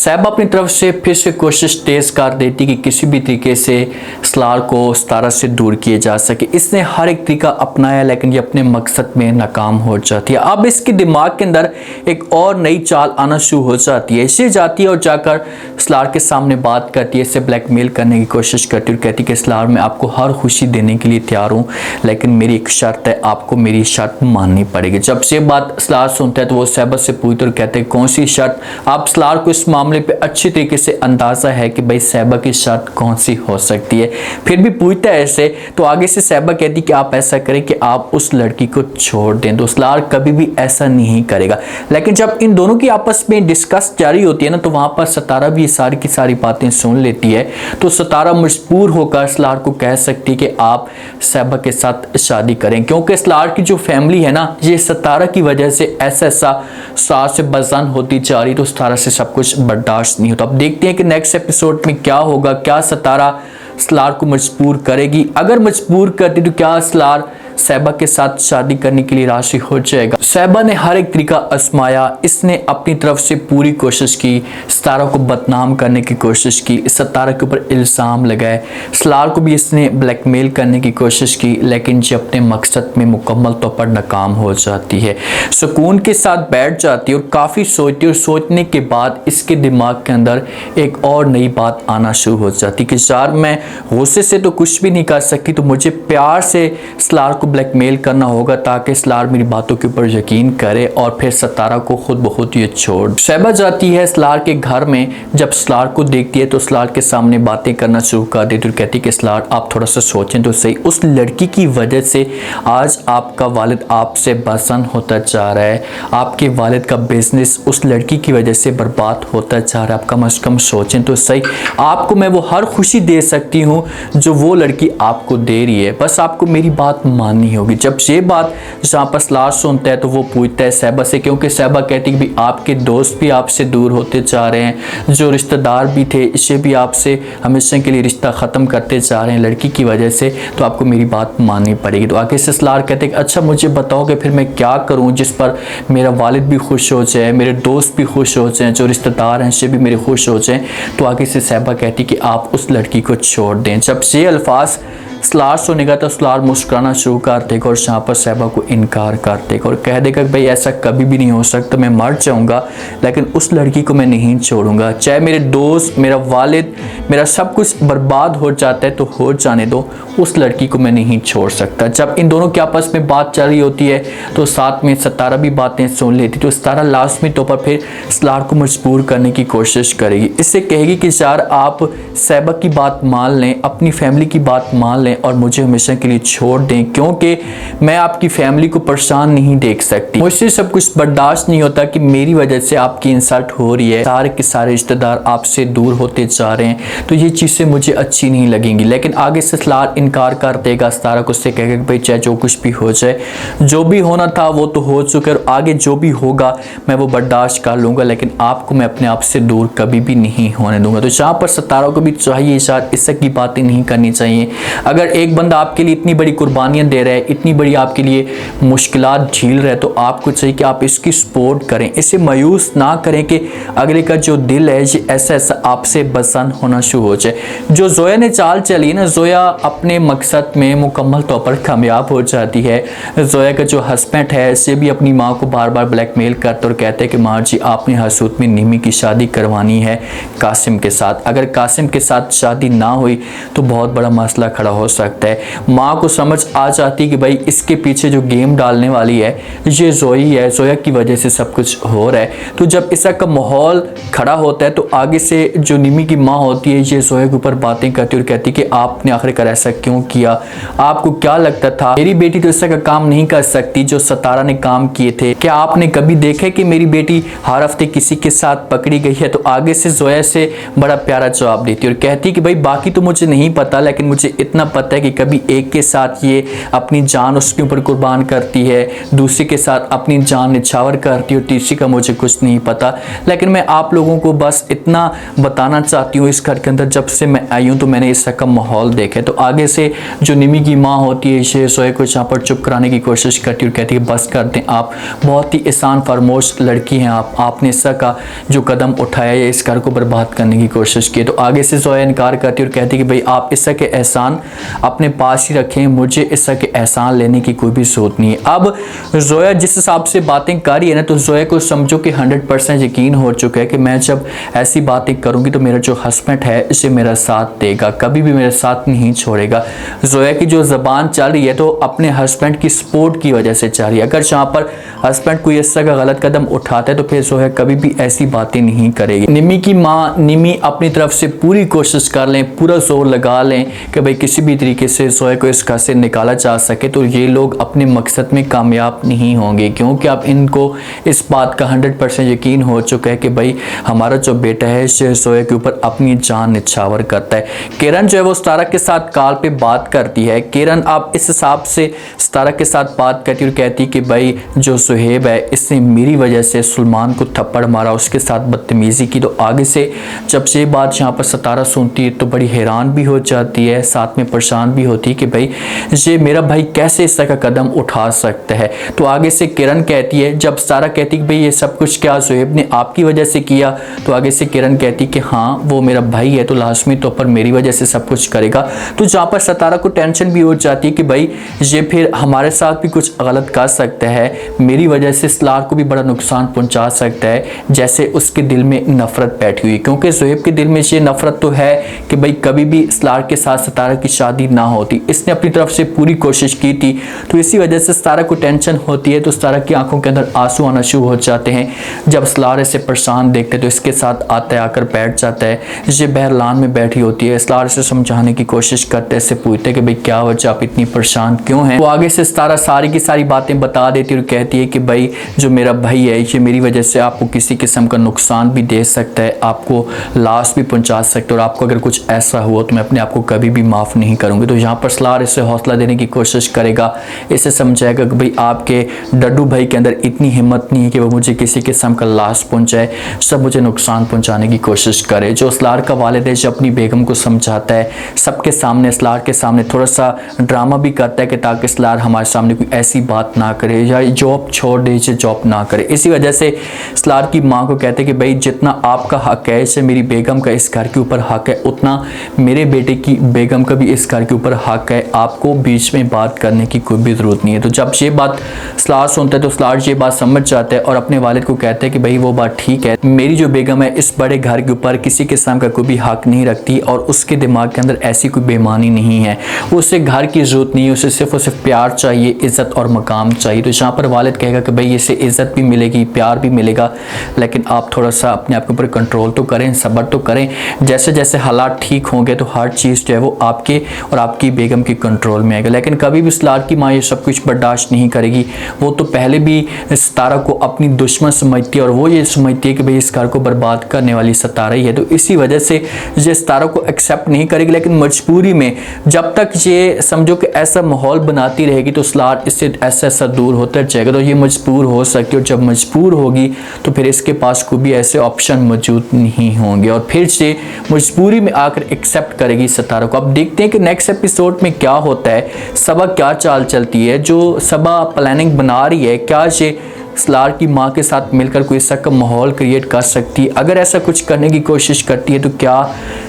सैबा अपनी तरफ से फिर से कोशिश तेज कर देती कि किसी भी तरीके से सलार को सतारा से दूर किया जा सके। इसने हर एक तरीका अपनाया लेकिन ये अपने मकसद में नाकाम हो जाती है। अब इसके दिमाग के अंदर एक और नई चाल आना शुरू हो जाती है। इसे जाती है और जाकर सलार के सामने बात करती है, इसे ब्लैकमेल करने की कोशिश करती है और कहती है कि सलार मैं आपको हर खुशी देने के लिए तैयार हूँ लेकिन मेरी एक शर्त है, आपको मेरी शर्त माननी पड़ेगी। जब से बात सलार सुनता है तो वो सैबा से पूछते और कहते हैं कौन सी शर्त। आप सलार को इस मामले पे अच्छी तरीके से अंदाजा है कि भाई सैबा की शर्त कौन सी हो सकती है, फिर भी पूछता है ऐसे। तो आगे से सैबा कहती कि आप ऐसा करें कि आप उस लड़की को छोड़ दें। तो सलार कभी भी ऐसा नहीं करेगा। लेकिन जब इन दोनों की आपस में डिस्कस जारी होती है ना तो वहां पर सतारा भी सारी की सारी बातें सुन लेती है। तो सतारा मजबूर होकर सलार को कह सकती है कि आप सैबा के साथ शादी करें, क्योंकि सलार की जो फैमिली है ना ये सतारा की वजह से ऐसा सास से बजान होती जा रही, तो सतारा से सब कुछ बर्दाश्त नहीं होता। अब देखते हैं कि नेक्स्ट एपिसोड में क्या होगा। क्या सतारा सलार को मजबूर करेगी? अगर मजबूर करती तो क्या सलार सैबा के साथ शादी करने के लिए राजी हो जाएगा? सैबा ने हर एक तरीका आजमाया। इसने अपनी तरफ से पूरी कोशिश की, सतारा को बदनाम करने की कोशिश की, सतारा के ऊपर इल्ज़ाम लगाए। सलार को भी इसने ब्लैकमेल करने की कोशिश की लेकिन ये अपने मकसद में मुकम्मल तौर पर नाकाम हो जाती है। सुकून के साथ बैठ जाती है और काफ़ी सोचती है और सोचने के बाद इसके दिमाग के अंदर एक और नई बात आना शुरू हो जाती कि यार मैं गुस्से से तो कुछ भी नहीं कर सकती, तो मुझे प्यार से सलार को ब्लैकमेल करना होगा ताकि सलार मेरी बातों के ऊपर यकीन करे और फिर सतारा को खुद ब खुद ये छोड़। सैबा जाती है सलार के घर में। जब सलार को देखती है तो सलार के सामने बातें करना शुरू कर देती और कहती कि सलार आप थोड़ा सा सोचें तो सही, उस लड़की की वजह से आज आपका वालिद आपसे बेसन होता जा रहा है, आपके वालिद का बिजनेस उस लड़की की वजह से बर्बाद होता जा रहा है। आप कम से कम सोचें तो सही, आपको मैं वो हर खुशी दे सकती हूँ जो वो लड़की आपको दे रही है, बस आपको मेरी बात माननी होगी। जब ये बात जहाँ पर सलार सुनता है तो वो पूछता है सैबा से, क्योंकि सैबा कहती है कि आपके दोस्त भी आपसे दूर होते जा रहे हैं, जो रिश्तेदार भी थे इसे भी आपसे हमेशा के लिए रिश्ता ख़त्म करते जा रहे हैं लड़की की वजह से, तो आपको मेरी बात माननी पड़ेगी। तो आगे से सलार कहते हैं अच्छा मुझे बताओ कि फिर मैं क्या करूँ जिस पर मेरा वालिद भी खुश हो जाए, मेरे दोस्त भी खुश हो जाएँ, जो रिश्तेदार हैं से भी मेरे खुश हो जाएँ। तो आगे से सैबा कहती कि आप उस लड़की को छोड़ दें। जब ये अल्फाज सलार सुनेगा तो सलार मुस्कुराना शुरू कर देगा और यहाँ पर सैबा को इनकार कर देगा और कह देगा भाई ऐसा कभी भी नहीं हो सकता, मैं मर जाऊंगा लेकिन उस लड़की को मैं नहीं छोड़ूंगा, चाहे मेरे दोस्त मेरा वालिद मेरा सब कुछ बर्बाद हो जाता है तो हो जाने दो, उस लड़की को मैं नहीं छोड़ सकता। जब इन दोनों के आपस में बात चल रही होती है तो साथ में सतारा भी बातें सुन लेती, तो सतारा लाजमी तौर पर फिर सलार को मजबूर करने की कोशिश करेगी। इससे कहेगी कि यार आप सैबा की बात मान लें, अपनी फैमिली की बात मान लें और मुझे हमेशा के लिए छोड़ दें, क्योंकि मैं आपकी फैमिली को परेशान नहीं देख सकती, मुझसे सब कुछ बर्दाश्त नहीं होता कि मेरी वजह से आपकी इंसल्ट हो रही है, सारे के सारे रिश्तेदार आपसे दूर होते जा रहे हैं, तो ये चीज़ें मुझे अच्छी नहीं लगेंगी। लेकिन आगे से सलार इनकार कर देगा, सतारा को उससे कहेगा कि भाई चाहे जो कुछ भी हो जाए, जो भी होना था वो तो हो चुका है, आगे जो भी होगा मैं वो बर्दाश्त कर लूँगा लेकिन आपको मैं अपने आप से दूर कभी भी नहीं होने दूंगा। तो यहाँ पर सतारा को भी चाहिए शायद इससे की बातें नहीं करनी चाहिए। अगर एक बंदा आपके लिए इतनी बड़ी कुर्बानियां दे रहा है, इतनी बड़ी आपके लिए मुश्किलात झेल रहा है, तो आपको चाहिए कि आप इसकी सपोर्ट करें, इसे मायूस ना करें कि अगले का जो दिल है ये ऐसा आपसे बसन होना शुरू हो जाए। जो जोया ने चाल चली ना, जोया अपने मकसद में मुकम्मल तौर पर कामयाब हो जाती है। जोया का जो हस्बैंड है इसे भी अपनी माँ को बार बार ब्लैकमेल करते और कहते हैं कि माँ जी आपने हसूत में निमी की शादी करवानी है कासिम के साथ, अगर कासिम के साथ शादी ना हुई तो बहुत बड़ा मसला खड़ा हो सकता है। माँ को समझ आ जाती कि भाई इसके पीछे जो गेम डालने वाली है ये जोई है, जोया की वजह से सब कुछ हो रहा है। तो जब इस का माहौल खड़ा होता है तो आगे से जो निमी की माँ होती है ये जोया के ऊपर बातें करती और कहती कि आपने आखिरकार ऐसा क्यों किया, आपको क्या लगता था मेरी बेटी तो ऐसा का काम नहीं कर सकती जो सतारा ने काम किए थे, क्या आपने कभी देखा कि मेरी बेटी हर हफ्ते किसी के साथ पकड़ी गई है? तो आगे से जोया से बड़ा प्यारा जवाब देती और कहती कि भाई बाकी तो मुझे नहीं पता लेकिन मुझे इतना पता है कि कभी एक के साथ ये अपनी जान उसके ऊपर कुर्बान करती है, दूसरे के साथ अपनी जान निछावर करती है और तीसरी का मुझे कुछ नहीं पता। लेकिन मैं आप लोगों को बस इतना बताना चाहती हूँ, इस घर के अंदर जब से मैं आई हूँ तो मैंने इस तरह का माहौल देखा है। तो आगे से जो निमी की माँ होती है इसे सोए को यहाँ पर चुप कराने की कोशिश करती है और कहती है बस कर दें, आप बहुत ही एहसान फरमोश लड़की हैं, आपने इस तरह का जो कदम उठाया है इस घर को बर्बाद करने की कोशिश की। तो आगे से जोया इनकार करती है और कहती है कि भाई आप इस तरह के एहसान अपने पास ही रखें, मुझे इस तरह के एहसान लेने की कोई भी ज़रूरत नहीं है। अब जोया जिस हिसाब से बातें कर रही है ना, तो जोया को समझो कि 100% यकीन हो चुका है कि मैं जब ऐसी बातें करूंगी तो मेरा जो हस्बैंड है इसे मेरा साथ देगा, कभी भी मेरा साथ नहीं छोड़ेगा। जोया की जो ज़बान चल रही है तो अपने हस्बैंड की सपोर्ट की वजह से चल रही है। अगर जहाँ पर हस्बैंड कोई इस तरह का गलत कदम उठाता है तो फिर जोया कभी भी ऐसी बातें नहीं करेगी। निमी की माँ निमी अपनी तरफ से पूरी कोशिश कर लें, पूरा जोर लगा लें कि भाई किसी भी तरीके से जोया को इस घर से निकाला जा सके, तो ये लोग अपने मकसद में कामयाब नहीं होंगे, क्योंकि अब इनको इस बात का 100% यकीन हो चुका है कि भाई हमारा जो बेटा है जोया के ऊपर अपनी जान निछावर करता है। किरण जो है वो सितारा के साथ कॉल पे बात करती है। किरण अब इस हिसाब से सितारा के साथ बात करती है और कहती है कि भाई जो सुहेब है इसने मेरी वजह से सुलेमान को थप्पड़ मारा, उसके साथ बदतमीज़ी की। तो आगे से जब ये बात यहाँ पर सितारा सुनती है तो बड़ी हैरान भी हो जाती है, साथ में परेशान भी होती है कि भाई ये मेरा भाई कैसे इस तरह का कदम उठा सकता है। तो आगे से किरण कहती है, जब सितारा कहती है कि भाई ये सब कुछ क्या सुहेब ने आपकी वजह से किया, तो आगे से किरण कहती कि हाँ वो मेरा भाई है तो लाजमी तौर पर मेरी वजह से सब कुछ करेगा। तो जहाँ पर सितारा को टेंशन भी हो जाती है कि भाई ये फिर हमारे साथ भी कुछ गलत कर सकता है, मेरी वजह से सलार को भी बड़ा नुकसान पहुंचा सकता है, जैसे उसके दिल में नफरत बैठी हुई। क्योंकि ज़ोएब के दिल में ये नफरत तो है कि भाई कभी भी सलार के साथ सितारा की शादी ना होती, इसने अपनी तरफ से पूरी कोशिश की थी। तो इसी वजह से सितारा को टेंशन होती है, तो सितारा की आंखों के अंदर आंसू आना शुरू हो जाते हैं। जब सलार इसे परेशान देखते तो इसके साथ आता है, आकर बैठ जाता है। ये बहरलान में बैठी होती है, सलार से समझाने की कोशिश करते, इससे पूछते कि भाई क्या वजह, आप इतनी परेशान क्यों हैं। वो आगे से सितारा सारी की सारी बातें बता देती है और कहती है कि भाई जो मेरा भाई है ये मेरी वजह से आपको किसी किस्म का नुकसान भी दे सकता है, आपको लाश भी पहुंचा सकता है, और आपको अगर कुछ ऐसा हुआ तो मैं अपने आप को कभी भी माफ़ नहीं करूँगी। तो यहाँ पर सलार इसे हौसला देने की कोशिश करेगा, इसे समझाएगा कि भाई आपके डड्डू भाई के अंदर इतनी हिम्मत नहीं है कि वो मुझे किसी किस्म का लाश पहुँचाए, सब मुझे नुकसान पहुँचाने की कोशिश करे। जो सलार का वालिद है जो अपनी बेगम को समझाता है सबके सामने, सलार के सामने थोड़ा सा ड्रामा भी करता है कि ताकि सलार हमारे सामने कोई ऐसी बात ना करे या जॉब छोड़ दे, इसे जॉब ना करे। इसी वजह से सलार की माँ को कहते हैं कि भाई जितना आपका हक है, इससे मेरी बेगम का इस घर के ऊपर हक है, उतना मेरे बेटे की बेगम का भी इस घर के ऊपर हक है, आपको बीच में बात करने की कोई भी ज़रूरत नहीं है। तो जब ये बात सलार सुनता है तो सलार ये बात समझ जाता है और अपने वालिद को कहते हैं कि भाई वो बात ठीक है, मेरी जो बेगम है इस बड़े घर के ऊपर किसी किस्म का कोई भी हक नहीं रखती और उसके दिमाग के अंदर ऐसी कोई बेईमानी नहीं है, उसे घर की ज़रूरत नहीं है, उसे सिर्फ और सिर्फ प्यार चाहिए, इज़्ज़त और मकाम चाहिए। तो यहाँ पर वालिद कहेगा कि भाई इसे इज़्ज़त भी मिलेगी, प्यार भी मिलेगा, लेकिन आप थोड़ा सा अपने आप के ऊपर कंट्रोल तो करें, सब्र तो करें। जैसे जैसे हालात ठीक होंगे तो हर चीज़ जो है वो आपके और आपकी बेगम की कंट्रोल में आएगा। लेकिन कभी भी सलार की माँ ये सब कुछ बर्दाश्त नहीं करेगी, वो तो पहले भी सितारा को अपनी दुश्मन समझती है और वो ये समझती है कि भाई इस घर को बर्बाद करने वाली सितारा ही है। तो इसी वजह से ये सितारा को एक्सेप्ट नहीं करेगी, लेकिन मजबूरी में जब तक ये समझो कि ऐसा माहौल बनाती रहेगी तो सलार इससे ऐसा ऐसा दूर होता जाएगा, तो ये मजबूर हो सकती है। और जब मजबूर होगी तो फिर इसके पास कोई भी ऐसे ऑप्शन मौजूद नहीं होंगे और फिर से मजबूरी में आकर एक्सेप्ट करेगी सितारा को। अब देखते हैं कि नेक्स्ट एपिसोड में क्या होता है, सबा क्या चाल चलती है, जो सबा प्लानिंग बना रही है, क्या ये सलार की माँ के साथ मिलकर कोई ऐसा का माहौल क्रिएट कर सकती है। अगर ऐसा कुछ करने की कोशिश करती है तो क्या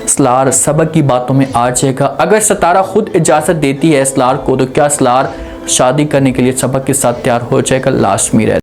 सलार सबा की बातों में आ जाएगा। अगर सितारा खुद इजाज़त देती है सलार को तो क्या सलार शादी करने के लिए सबा के साथ तैयार हो जाएगा। लास्ट में